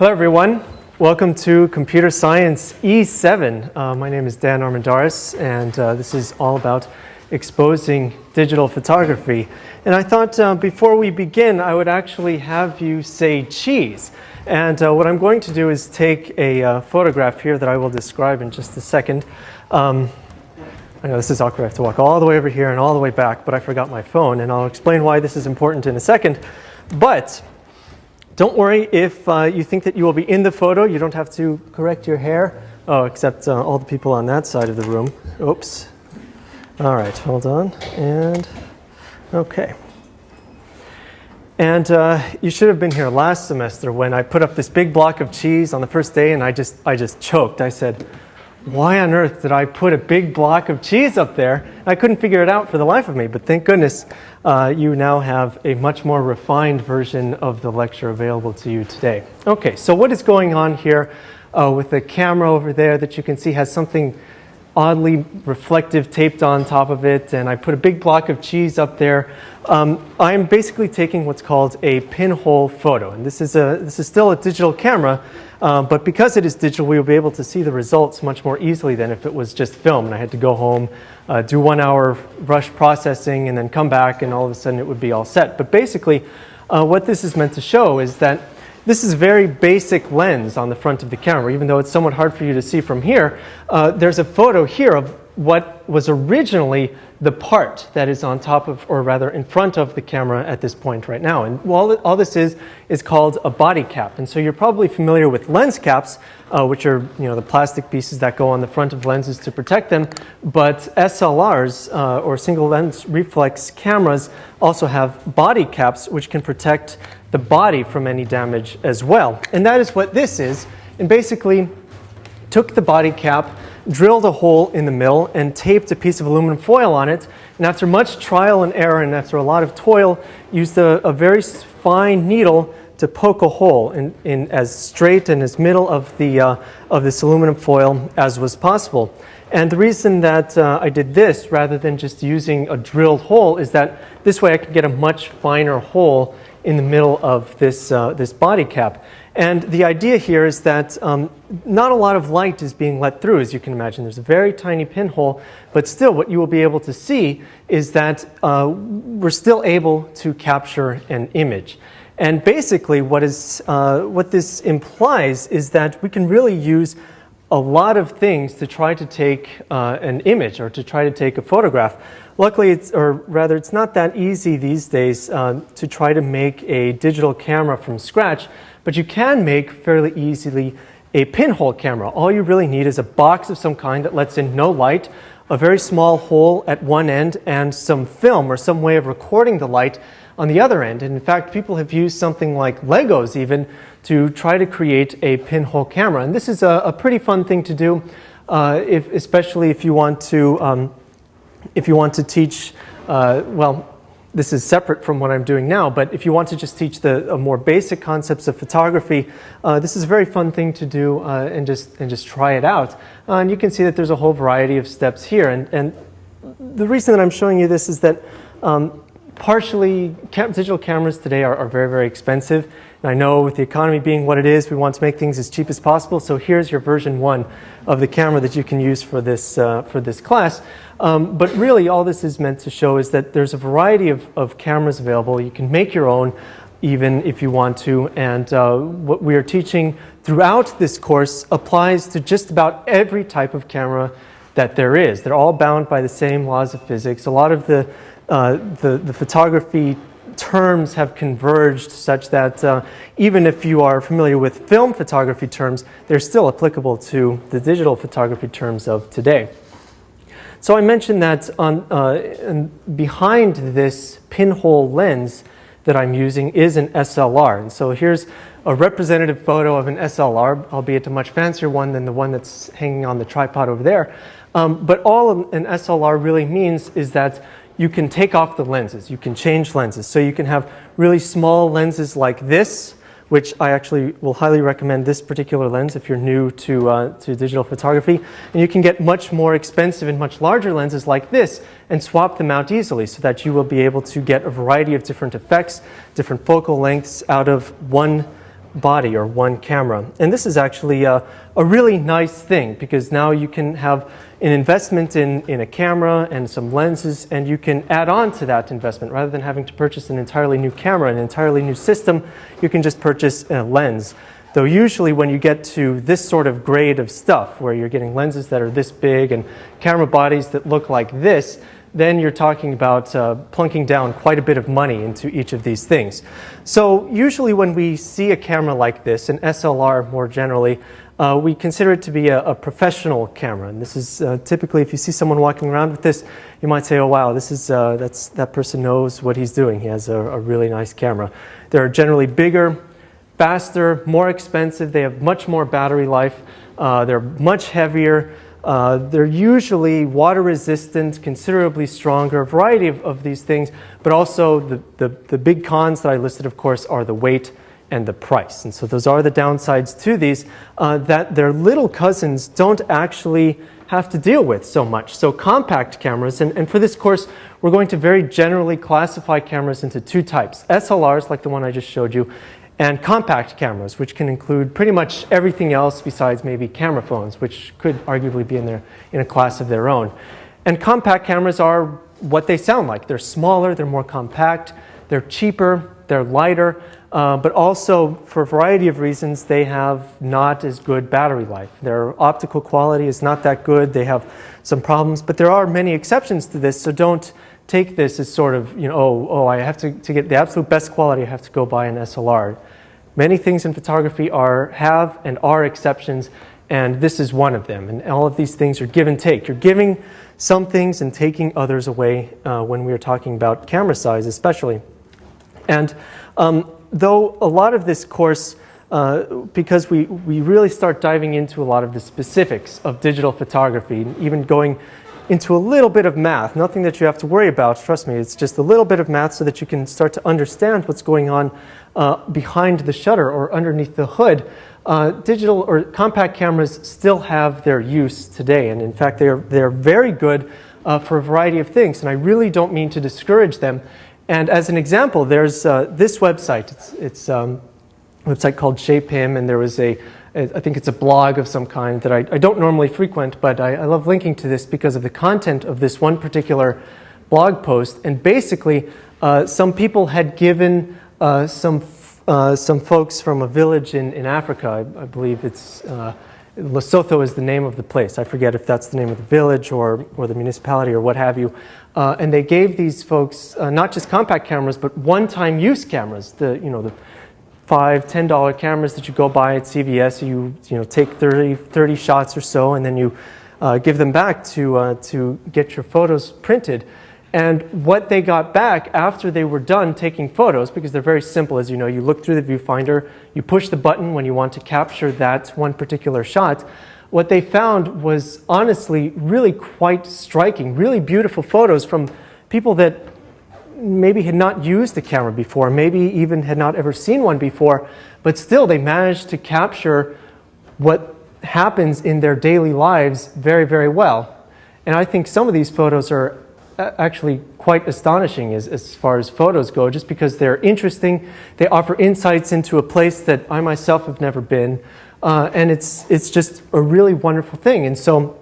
Hello everyone, welcome to Computer Science E7. My name is Dan Armendariz and this is all about exposing digital photography. And I thought before we begin I would actually have you say cheese. And what I'm going to do is take a photograph here that I will describe in just a second. I know this is awkward, I have to walk all the way over here and all the way back, but I forgot my phone and I'll explain why this is important in a second. But don't worry if you think that you will be in the photo. You don't have to correct your hair. Oh, except all the people on that side of the room. Oops. All right, hold on. And okay. And you should have been here last semester when I put up this big block of cheese on the first day and I just choked. I said, why on earth did I put a big block of cheese up there? I couldn't figure it out for the life of me, but thank goodness you now have a much more refined version of the lecture available to you today. Okay, so what is going on here with the camera over there that you can see has something oddly reflective taped on top of it, and I put a big block of cheese up there. I'm basically taking what's called a pinhole photo, and this is still a digital camera, but because it is digital, we will be able to see the results much more easily than if it was just film and I had to go home, do 1 hour rush processing, and then come back, and all of a sudden it would be all set. But basically, what this is meant to show is that this is a very basic lens on the front of the camera. Even though it's somewhat hard for you to see from here, there's a photo here of what was originally the part that is on top of, or rather in front of the camera at this point right now. And all this is called a body cap. And so you're probably familiar with lens caps, which are the plastic pieces that go on the front of lenses to protect them. But SLRs, or single lens reflex cameras, also have body caps which can protect the body from any damage as well. And that is what this is. And basically took the body cap, drilled a hole in the middle, and taped a piece of aluminum foil on it. And after much trial and error and after a lot of toil, used a very fine needle to poke a hole in as straight and as middle of this aluminum foil as was possible. And the reason that I did this rather than just using a drilled hole is that this way I could get a much finer hole in the middle of this body cap. And the idea here is that not a lot of light is being let through, as you can imagine. There's a very tiny pinhole, but still what you will be able to see is that we're still able to capture an image. And basically what this implies is that we can really use a lot of things to try to take an image or to try to take a photograph. Luckily, it's not that easy these days to try to make a digital camera from scratch, but you can make fairly easily a pinhole camera. All you really need is a box of some kind that lets in no light, a very small hole at one end, and some film or some way of recording the light on the other end. And in fact, people have used something like Legos even to try to create a pinhole camera. And this is a pretty fun thing to do, especially if you want to teach, well, this is separate from what I'm doing now, but if you want to just teach the more basic concepts of photography, this is a very fun thing to do and just try it out. And you can see that there's a whole variety of steps here. And the reason that I'm showing you this is that partially digital cameras today are very, very expensive. And I know with the economy being what it is, we want to make things as cheap as possible. So here's your version 1 of the camera that you can use for this class. But really all this is meant to show is that there's a variety of cameras available. You can make your own even if you want to. And what we are teaching throughout this course applies to just about every type of camera that there is. They're all bound by the same laws of physics. A lot of the photography terms have converged such that even if you are familiar with film photography terms, they're still applicable to the digital photography terms of today. So I mentioned that behind this pinhole lens that I'm using is an SLR. And so here's a representative photo of an SLR, albeit a much fancier one than the one that's hanging on the tripod over there. But all an SLR really means is that you can take off the lenses. You can change lenses. So you can have really small lenses like this, which I actually will highly recommend this particular lens if you're new to digital photography. And you can get much more expensive and much larger lenses like this and swap them out easily so that you will be able to get a variety of different effects, different focal lengths out of one body or one camera. And this is actually a really nice thing, because now you can have an investment in a camera and some lenses, and you can add on to that investment. Rather than having to purchase an entirely new camera, an entirely new system, you can just purchase a lens. Though usually when you get to this sort of grade of stuff, where you're getting lenses that are this big and camera bodies that look like this, then you're talking about plunking down quite a bit of money into each of these things. So usually when we see a camera like this, an SLR more generally, we consider it to be a professional camera. And this is typically, if you see someone walking around with this, you might say, oh wow, this is, that person knows what he's doing. He has a really nice camera. They're generally bigger, faster, more expensive. They have much more battery life. They're much heavier. They're usually water resistant, considerably stronger, a variety of these things, but also the big cons that I listed, of course, are the weight and the price. And so those are the downsides to these that their little cousins don't actually have to deal with so much. So compact cameras, and for this course, we're going to very generally classify cameras into two types: SLRs, like the one I just showed you, and compact cameras, which can include pretty much everything else besides maybe camera phones, which could arguably be in a class of their own. And compact cameras are what they sound like. They're smaller, they're more compact, they're cheaper, they're lighter, but also for a variety of reasons they have not as good battery life. Their optical quality is not that good. They have some problems, but there are many exceptions to this, so don't take this as sort of, you know, oh, I have to get the absolute best quality, I have to go buy an SLR. Many things in photography have and are exceptions, and this is one of them. And all of these things are give and take. You're giving some things and taking others away when we are talking about camera size especially. And though a lot of this course, because we really start diving into a lot of the specifics of digital photography, even going into a little bit of math, nothing that you have to worry about, trust me, it's just a little bit of math so that you can start to understand what's going on behind the shutter or underneath the hood. Digital or compact cameras still have their use today, and in fact they're very good for a variety of things, and I really don't mean to discourage them. And as an example, there's this website. It's a website called ShapeHim, and there was I think it's a blog of some kind that I don't normally frequent, but I love linking to this because of the content of this one particular blog post. And basically, some people had given some folks from a village in Africa, I believe it's Lesotho is the name of the place. I forget if that's the name of the village or the municipality or what have you. And they gave these folks not just compact cameras, but one-time use cameras. The $5, $10 cameras that you go buy at CVS. You take 30 shots or so, and then you give them back to get your photos printed. And what they got back after they were done taking photos, because they're very simple, as you know, you look through the viewfinder, you push the button when you want to capture that one particular shot. What they found was honestly really quite striking, really beautiful photos from people that maybe had not used the camera before, maybe even had not ever seen one before, but still they managed to capture what happens in their daily lives very, very well. And I think some of these photos are actually quite astonishing as far as photos go, just because they're interesting. They offer insights into a place that I myself have never been, and it's just a really wonderful thing. And so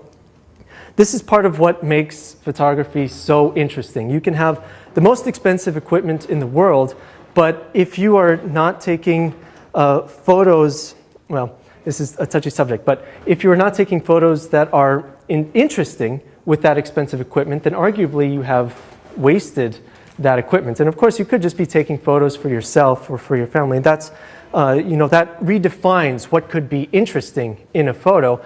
this is part of what makes photography so interesting. You can have the most expensive equipment in the world, but if you are not taking photos, well, this is a touchy subject, but if you are not taking photos that are interesting with that expensive equipment, then arguably you have wasted that equipment. And of course, you could just be taking photos for yourself or for your family. That's, that redefines what could be interesting in a photo.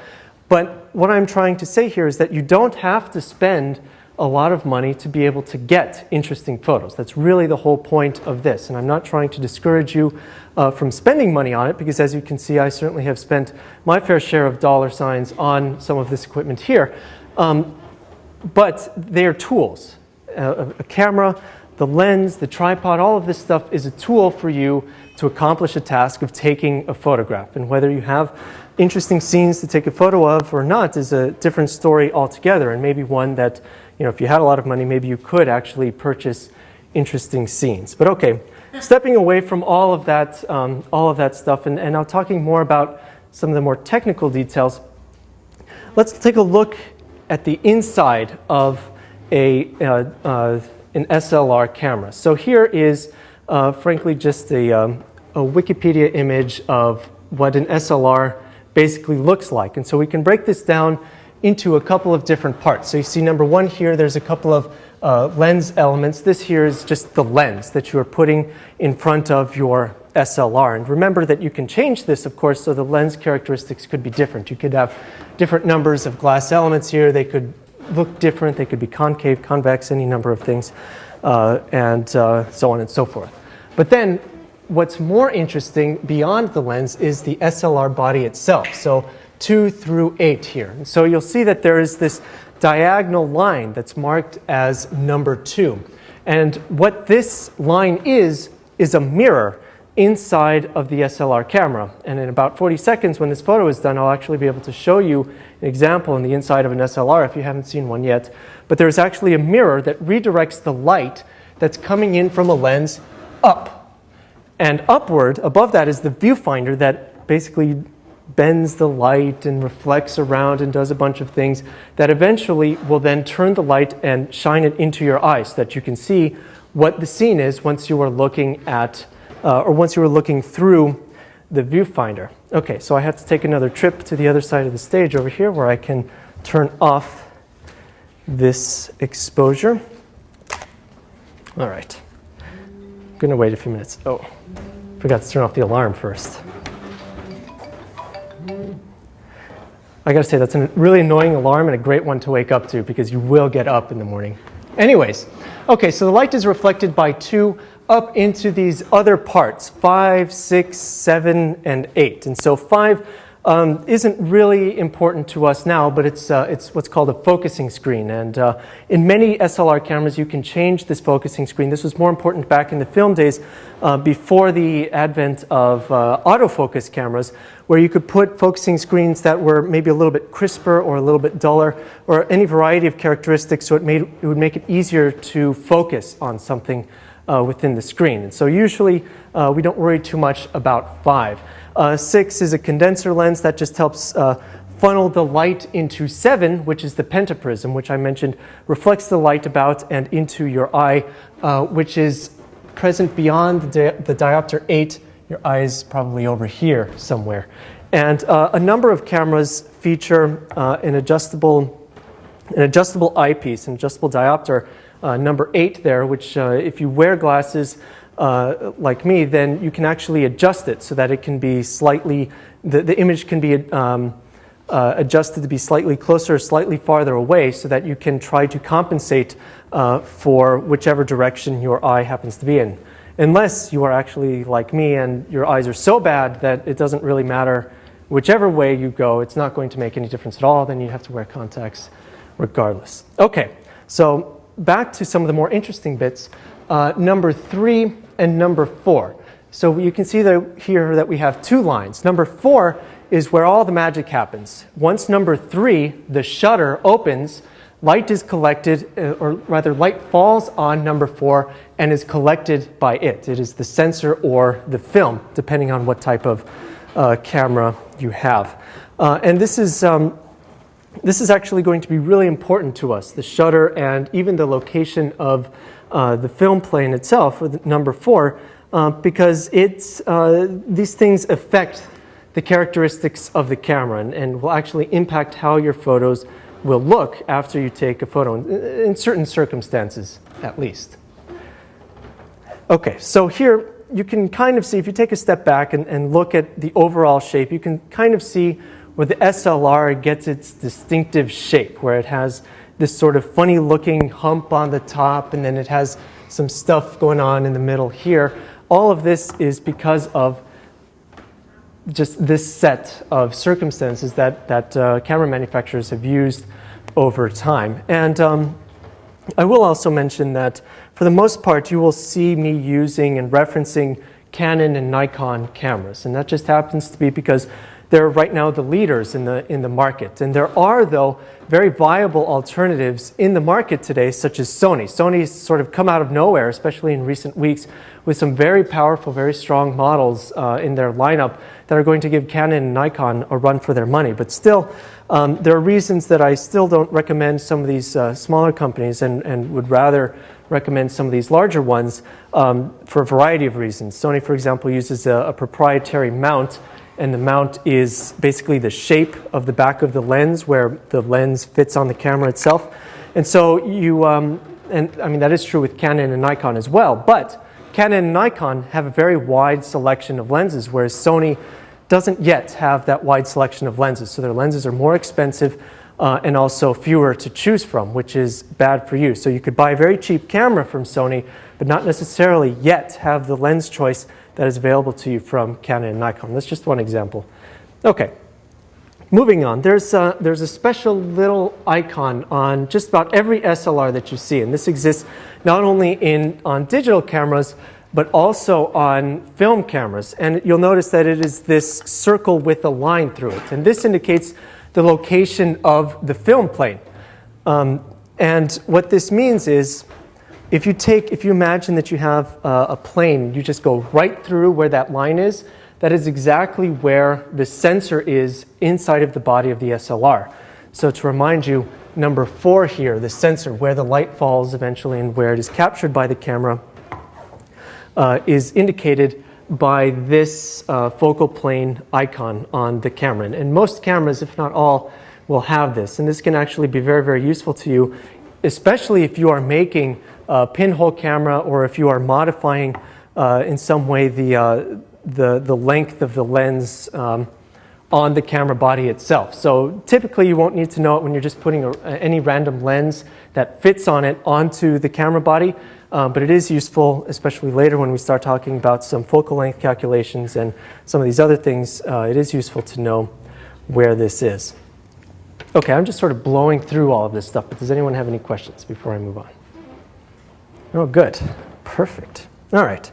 But what I'm trying to say here is that you don't have to spend a lot of money to be able to get interesting photos. That's really the whole point of this. And I'm not trying to discourage you from spending money on it, because as you can see, I certainly have spent my fair share of dollar signs on some of this equipment here. But they are tools. A camera, the lens, the tripod, all of this stuff is a tool for you to accomplish a task of taking a photograph. And whether you have interesting scenes to take a photo of or not is a different story altogether, and maybe one that, if you had a lot of money, maybe you could actually purchase interesting scenes. But okay, stepping away from all of that stuff, and now talking more about some of the more technical details, let's take a look at the inside of an SLR camera. So here is, frankly, just a Wikipedia image of what an SLR basically looks like. And so we can break this down into a couple of different parts. So you see number one here, there's a couple of lens elements. This here is just the lens that you are putting in front of your SLR. And remember that you can change this, of course, so the lens characteristics could be different. You could have different numbers of glass elements here. They could look different. They could be concave, convex, any number of things, and so on and so forth. But then what's more interesting beyond the lens is the SLR body itself. So 2 through 8 here. And so you'll see that there is this diagonal line that's marked as number 2. And what this line is a mirror inside of the SLR camera. And in about 40 seconds when this photo is done, I'll actually be able to show you an example in the inside of an SLR if you haven't seen one yet. But there's actually a mirror that redirects the light that's coming in from a lens up. And upward, above that, is the viewfinder that basically bends the light and reflects around and does a bunch of things that eventually will then turn the light and shine it into your eyes so that you can see what the scene is once you are looking at or once you were looking through the viewfinder. Okay, so I have to take another trip to the other side of the stage over here where I can turn off this exposure. All right, I'm gonna wait a few minutes. Oh, forgot to turn off the alarm first. I gotta say, that's a really annoying alarm and a great one to wake up to because you will get up in the morning. Anyways, okay, so the light is reflected by 2 up into these other parts, 5, 6, 7, and 8. And so 5 isn't really important to us now, but it's what's called a focusing screen. And in many SLR cameras, you can change this focusing screen. This was more important back in the film days before the advent of autofocus cameras, where you could put focusing screens that were maybe a little bit crisper or a little bit duller, or any variety of characteristics, so it would make it easier to focus on something within the screen. And so usually we don't worry too much about 5. 6 is a condenser lens that just helps funnel the light into 7, which is the pentaprism, which I mentioned reflects the light about and into your eye, which is present beyond the diopter 8. Your eye is probably over here somewhere. And a number of cameras feature an adjustable eyepiece, an adjustable diopter, number 8 there, which if you wear glasses like me, then you can actually adjust it so that it can be slightly, the image can be adjusted to be slightly closer or slightly farther away so that you can try to compensate for whichever direction your eye happens to be in. Unless you are actually like me and your eyes are so bad that it doesn't really matter whichever way you go, it's not going to make any difference at all, then you have to wear contacts regardless. Okay, so back to some of the more interesting bits. Number 3 and number 4. So you can see here that we have 2 lines. Number 4 is where all the magic happens. Once number 3, the shutter opens, light is collected, or rather light falls on number 4 and is collected by it. It is the sensor or the film, depending on what type of camera you have. And this is actually going to be really important to us, the shutter and even the location of the film plane itself, or the number 4, because these things affect the characteristics of the camera and will actually impact how your photos will look after you take a photo, in certain circumstances at least. Okay, so here you can kind of see, if you take a step back and look at the overall shape, you can kind of see where the SLR gets its distinctive shape, where it has this sort of funny looking hump on the top, and then it has some stuff going on in the middle here. All of this is because of just this set of circumstances that camera manufacturers have used over time. And I will also mention that for the most part you will see me using and referencing Canon and Nikon cameras, and that just happens to be because they're right now the leaders in the market. And there are, though, very viable alternatives in the market today, such as Sony. Sony's sort of come out of nowhere, especially in recent weeks, with some very powerful, very strong models in their lineup that are going to give Canon and Nikon a run for their money. But still, there are reasons that I still don't recommend some of these smaller companies and would rather recommend some of these larger ones for a variety of reasons. Sony, for example, uses a proprietary mount, and the mount is basically the shape of the back of the lens where the lens fits on the camera itself. And so you, and I mean that is true with Canon and Nikon as well, but Canon and Nikon have a very wide selection of lenses, whereas Sony doesn't yet have that wide selection of lenses. So their lenses are more expensive and also fewer to choose from, which is bad for you. So you could buy a very cheap camera from Sony, but not necessarily yet have the lens choice that is available to you from Canon and Nikon. That's just one example. Okay, moving on. There's a special little icon on just about every SLR that you see, and this exists not only on digital cameras, but also on film cameras. And you'll notice that it is this circle with a line through it, and this indicates the location of the film plane. And what this means is, if you imagine that you have a plane, you just go right through where that line is, that is exactly where the sensor is inside of the body of the SLR. So to remind you, number 4 here, the sensor, where the light falls eventually and where it is captured by the camera, is indicated by this focal plane icon on the camera. And most cameras, if not all, will have this. And this can actually be very, very useful to you, especially if you are making a pinhole camera or if you are modifying in some way the length of the lens on the camera body itself. So typically you won't need to know it when you're just putting any random lens that fits on it onto the camera body, but it is useful, especially later when we start talking about some focal length calculations and some of these other things. It is useful to know where this is. Okay, I'm just sort of blowing through all of this stuff, but does anyone have any questions before I move on? Oh, good. Perfect. All right.